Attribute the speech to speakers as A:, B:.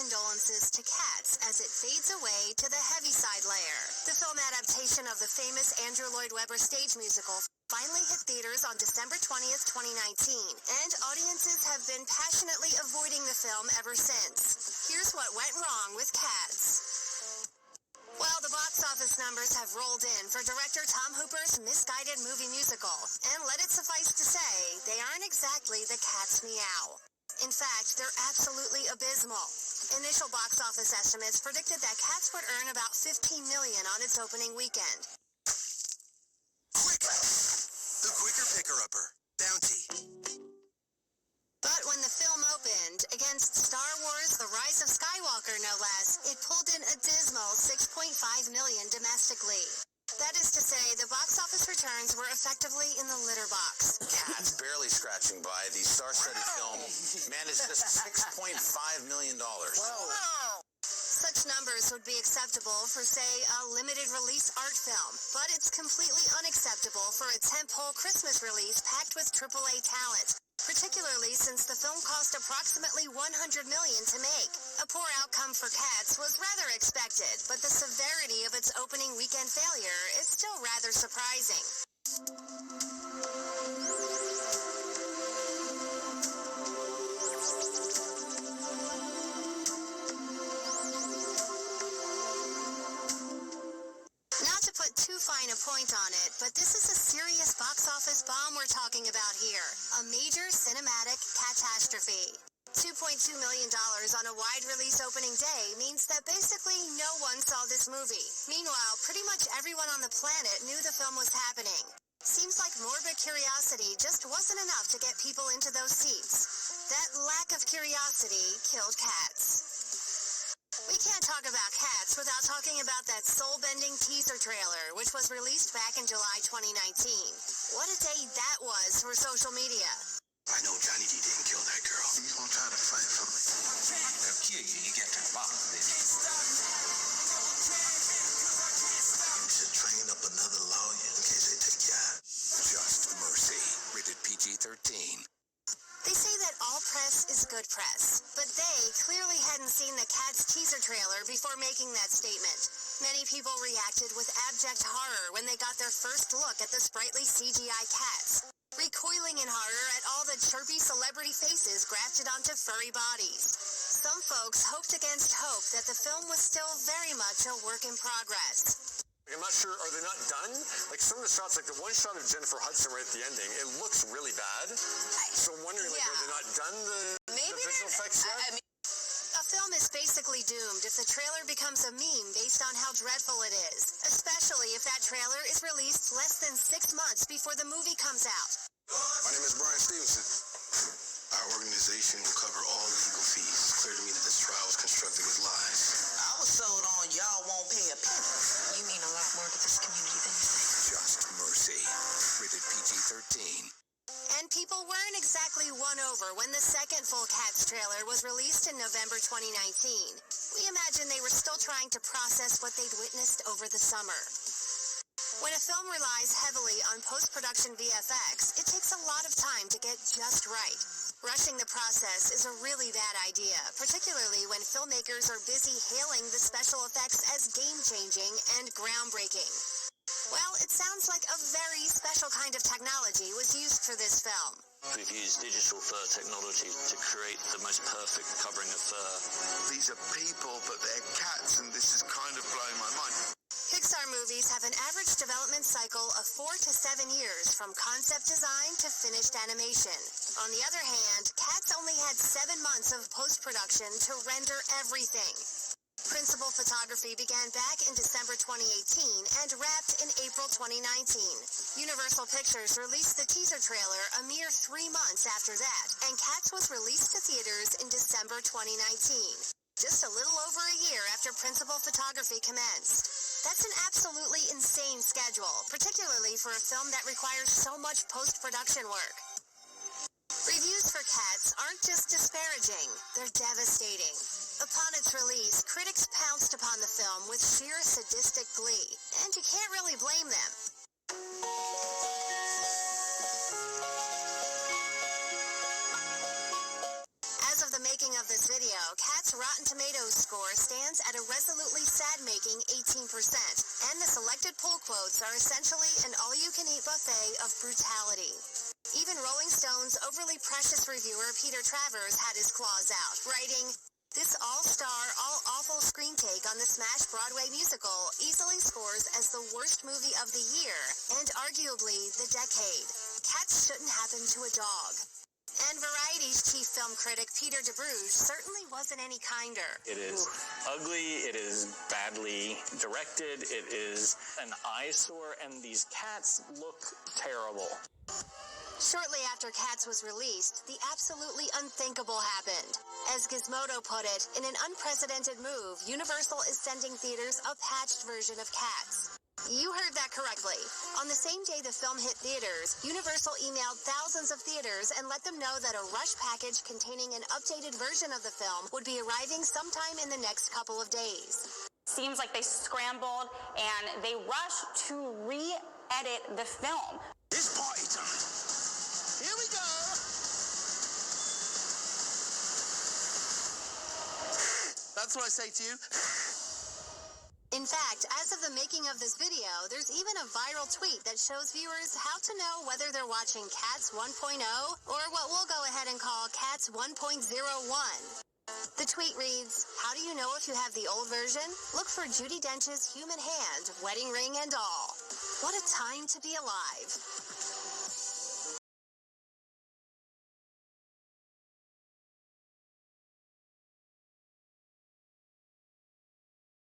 A: condolences to Cats as it fades away to the Heaviside layer. The film adaptation of the famous Andrew Lloyd Webber stage musical finally hit theaters on December 20th, 2019, and audiences have been passionately avoiding the film ever since. Here's what went wrong with Cats. Well, the box office numbers have rolled in for director Tom Hooper's misguided movie musical, and let it suffice to say, they aren't exactly the cat's meow. In fact, they're absolutely abysmal. Initial box office estimates predicted that Cats would earn about $15 million on its opening weekend.
B: Quick! The quicker picker-upper. Bounty.
A: But when the film opened, against Star Wars The Rise of Skywalker no less, it pulled in a dismal $6.5 million domestically. That is to say, the box office returns were effectively in the litter box.
C: Cats barely scratching by. The star-studded film managed just $6.5 million.
A: Wow. Such numbers would be acceptable for, say, a limited-release art film, but it's completely unacceptable for a tentpole Christmas release packed with AAA talent, particularly since the film cost approximately $100 million to make. A poor outcome for Cats was rather expected, but the severity of its opening weekend failure is still rather surprising. Not to put too fine a point on it, but this is a serious box office bomb we're talking about here. A major cinematic catastrophe. $2.2 million on a wide release opening day means that basically no one saw this movie. Meanwhile, pretty much everyone on the planet knew the film was happening. Seems like morbid curiosity just wasn't enough to get people into those seats. That lack of curiosity killed Cats. We can't talk about Cats without talking about that soul-bending teaser trailer, which was released back in July 2019. What a day that was for social media.
B: I know Johnny D didn't kill that girl. He's gonna try to fight for me. They'll kill you. You get to the bottom of this. You should train up another lawyer in case they take you out. Just Mercy. Rated PG-13.
A: They say that all press is good press, but they clearly hadn't seen the Cats teaser trailer before making that statement. Many people reacted with abject horror when they got their first look at the sprightly CGI cats, recoiling in horror at all the chirpy celebrity faces grafted onto furry bodies. Some folks hoped against hope that the film was still very much a work in progress.
D: I'm not sure, are they not done? Like some of the shots, like the one shot of Jennifer Hudson right at the ending, it looks really bad. So I'm wondering, like, are they not done the visual effects yet?
A: A film is basically doomed if the trailer becomes a meme based on how dreadful it is, especially if that trailer is released less than 6 months before the movie comes out.
B: My name is Brian Stevenson. Our organization will cover all legal fees. It's clear to me that this trial was constructed with lies.
E: I was sold on y'all won't pay a penny.
A: You mean a lot more to this community than you think.
B: Just Mercy. Rated PG-13.
A: And people weren't exactly won over when the second full Cats trailer was released in November 2019. We imagine they were still trying to process what they'd witnessed over the summer. When a film relies heavily on post-production VFX, it takes a lot of time to get just right. Rushing the process is a really bad idea, particularly when filmmakers are busy hailing the special effects as game-changing and groundbreaking. Well, it sounds like a very special kind of technology was used for this film.
F: We've used digital fur technology to create the most perfect covering of fur.
B: These are people, but they're cats, and this is kind of blowing my mind.
A: Pixar movies have an average development cycle of 4 to 7 years from concept design to finished animation. On the other hand, Cats only had 7 months of post-production to render everything. Principal photography began back in December 2018 and wrapped in April 2019. Universal Pictures released the teaser trailer a mere 3 months after that, and Cats was released to theaters in December 2019. Just a little over a year after principal photography commenced. That's an absolutely insane schedule, particularly for a film that requires so much post-production work. Reviews for Cats aren't just disparaging, they're devastating. Upon its release, critics pounced upon the film with sheer sadistic glee, and you can't really blame them. As of the making of this video, Cats' Rotten Tomatoes score stands at a resolutely sad-making 18%, and the selected pull quotes are essentially an all-you-can-eat buffet of brutality. Even Rolling Stone's overly precious reviewer Peter Travers had his claws out, writing, "This all-star, all-awful screen take on the smash Broadway musical easily scores as the worst movie of the year and arguably the decade. Cats shouldn't happen to a dog." And Variety's chief film critic Peter DeBruge certainly wasn't any kinder.
G: It is ugly, it is badly directed, it is an eyesore, and these cats look terrible.
A: Shortly after Cats was released, the absolutely unthinkable happened. As Gizmodo put it, in an unprecedented move, Universal is sending theaters a patched version of Cats. You heard that correctly. On the same day the film hit theaters, Universal emailed thousands of theaters and let them know that a rush package containing an updated version of the film would be arriving sometime in the next couple of days.
H: Seems like they scrambled and they rushed to re-edit the film.
B: It's party time. Here we go. That's what I say to you.
A: In fact, as of the making of this video, there's even a viral tweet that shows viewers how to know whether they're watching Cats 1.0 or what we'll go ahead and call Cats 1.01. The tweet reads, "How do you know if you have the old version? Look for Judi Dench's human hand, wedding ring and all. What a time to be alive."